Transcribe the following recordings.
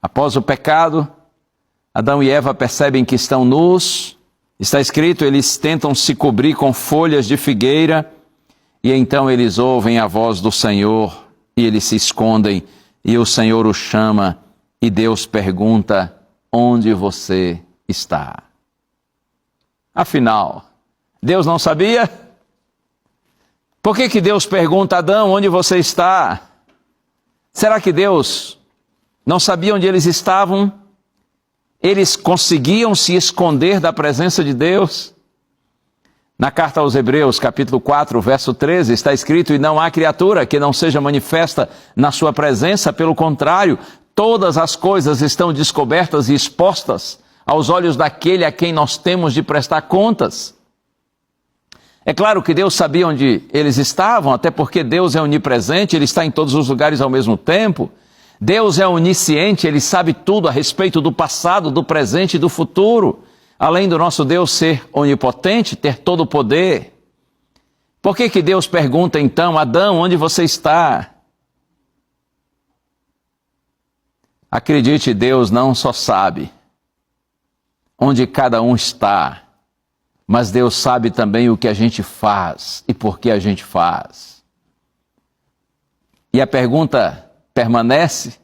Após o pecado, Adão e Eva percebem que estão nus. Está escrito, eles tentam se cobrir com folhas de figueira, e então eles ouvem a voz do Senhor, e eles se escondem, e o Senhor os chama, e Deus pergunta, onde você está? Afinal, Deus não sabia? Por que Deus pergunta, Adão, onde você está? Será que Deus não sabia onde eles estavam? Eles conseguiam se esconder da presença de Deus? Na carta aos Hebreus, capítulo 4, verso 13, está escrito, e não há criatura que não seja manifesta na sua presença, pelo contrário, todas as coisas estão descobertas e expostas aos olhos daquele a quem nós temos de prestar contas. É claro que Deus sabia onde eles estavam, até porque Deus é onipresente, Ele está em todos os lugares ao mesmo tempo. Deus é onisciente, Ele sabe tudo a respeito do passado, do presente e do futuro. Além do nosso Deus ser onipotente, ter todo o poder. Por que Deus pergunta então, Adão, onde você está? Acredite, Deus não só sabe onde cada um está, mas Deus sabe também o que a gente faz e por que a gente faz. E a pergunta permanece,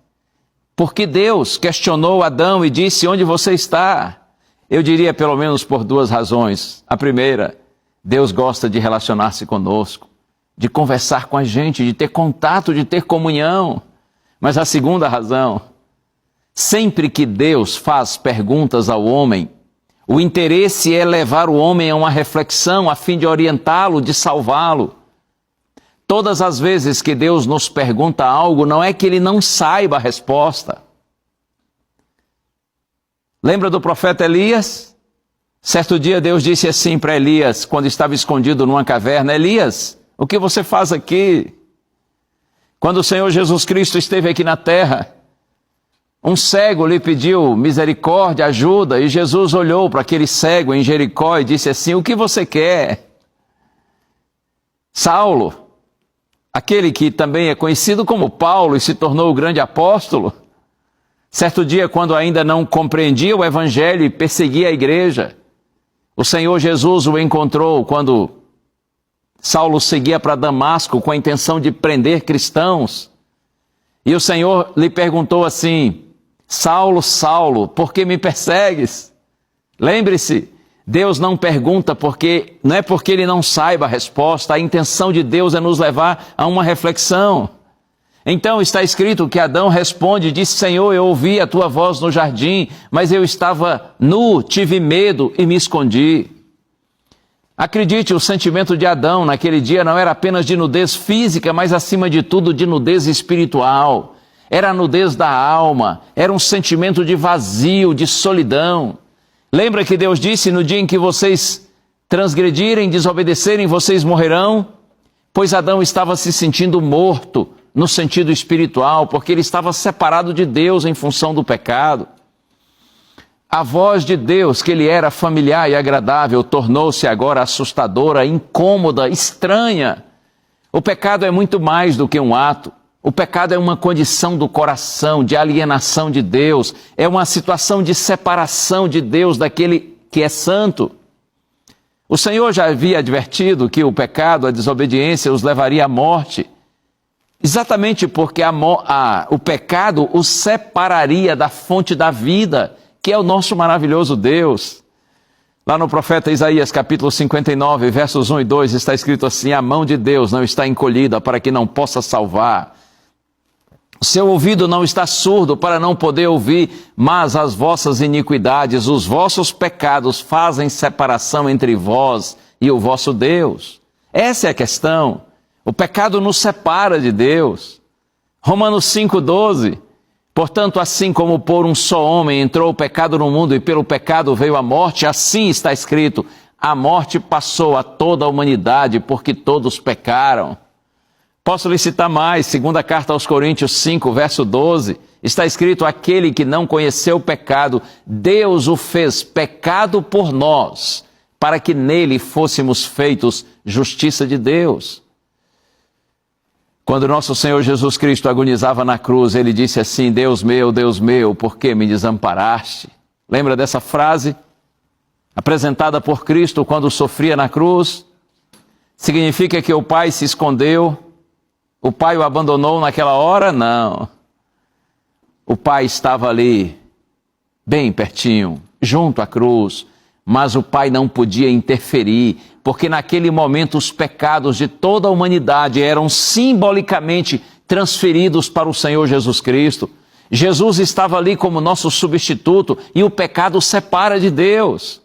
por que Deus questionou Adão e disse, onde você está? Eu diria pelo menos por duas razões. A primeira, Deus gosta de relacionar-se conosco, de conversar com a gente, de ter contato, de ter comunhão. Mas a segunda razão, sempre que Deus faz perguntas ao homem, o interesse é levar o homem a uma reflexão a fim de orientá-lo, de salvá-lo. Todas as vezes que Deus nos pergunta algo, não é que Ele não saiba a resposta. Lembra do profeta Elias? Certo dia Deus disse assim para Elias, quando estava escondido numa caverna, Elias, o que você faz aqui? Quando o Senhor Jesus Cristo esteve aqui na terra, um cego lhe pediu misericórdia, ajuda, e Jesus olhou para aquele cego em Jericó e disse assim, o que você quer? Saulo, aquele que também é conhecido como Paulo e se tornou o grande apóstolo, certo dia, quando ainda não compreendia o evangelho e perseguia a igreja, o Senhor Jesus o encontrou quando Saulo seguia para Damasco com a intenção de prender cristãos. E o Senhor lhe perguntou assim, Saulo, Saulo, por que me persegues? Lembre-se, Deus não pergunta porque, não é porque Ele não saiba a resposta, a intenção de Deus é nos levar a uma reflexão. Então está escrito que Adão responde, diz, Senhor, eu ouvi a tua voz no jardim, mas eu estava nu, tive medo e me escondi. Acredite, o sentimento de Adão naquele dia não era apenas de nudez física, mas acima de tudo de nudez espiritual. Era a nudez da alma, era um sentimento de vazio, de solidão. Lembra que Deus disse, no dia em que vocês transgredirem, desobedecerem, vocês morrerão? Pois Adão estava se sentindo morto, no sentido espiritual, porque ele estava separado de Deus em função do pecado. A voz de Deus, que ele era familiar e agradável, tornou-se agora assustadora, incômoda, estranha. O pecado é muito mais do que um ato. O pecado é uma condição do coração, de alienação de Deus. É uma situação de separação de Deus daquele que é santo. O Senhor já havia advertido que o pecado, a desobediência, os levaria à morte. Exatamente porque o pecado os separaria da fonte da vida, que é o nosso maravilhoso Deus. Lá no profeta Isaías, capítulo 59, versos 1 e 2, está escrito assim, a mão de Deus não está encolhida para que não possa salvar. O seu ouvido não está surdo para não poder ouvir, mas as vossas iniquidades, os vossos pecados fazem separação entre vós e o vosso Deus. Essa é a questão. O pecado nos separa de Deus. Romanos 5,12. Portanto, assim como por um só homem entrou o pecado no mundo e pelo pecado veio a morte, assim está escrito, a morte passou a toda a humanidade porque todos pecaram. Posso lhe citar mais, segunda carta aos Coríntios 5, verso 12, está escrito, aquele que não conheceu o pecado, Deus o fez pecado por nós, para que nele fôssemos feitos justiça de Deus. Quando nosso Senhor Jesus Cristo agonizava na cruz, ele disse assim: Deus meu, por que me desamparaste? Lembra dessa frase? Apresentada por Cristo quando sofria na cruz? Significa que o Pai se escondeu? O Pai o abandonou naquela hora? Não. O Pai estava ali, bem pertinho, junto à cruz, mas o Pai não podia interferir, porque naquele momento os pecados de toda a humanidade eram simbolicamente transferidos para o Senhor Jesus Cristo. Jesus estava ali como nosso substituto e o pecado separa de Deus.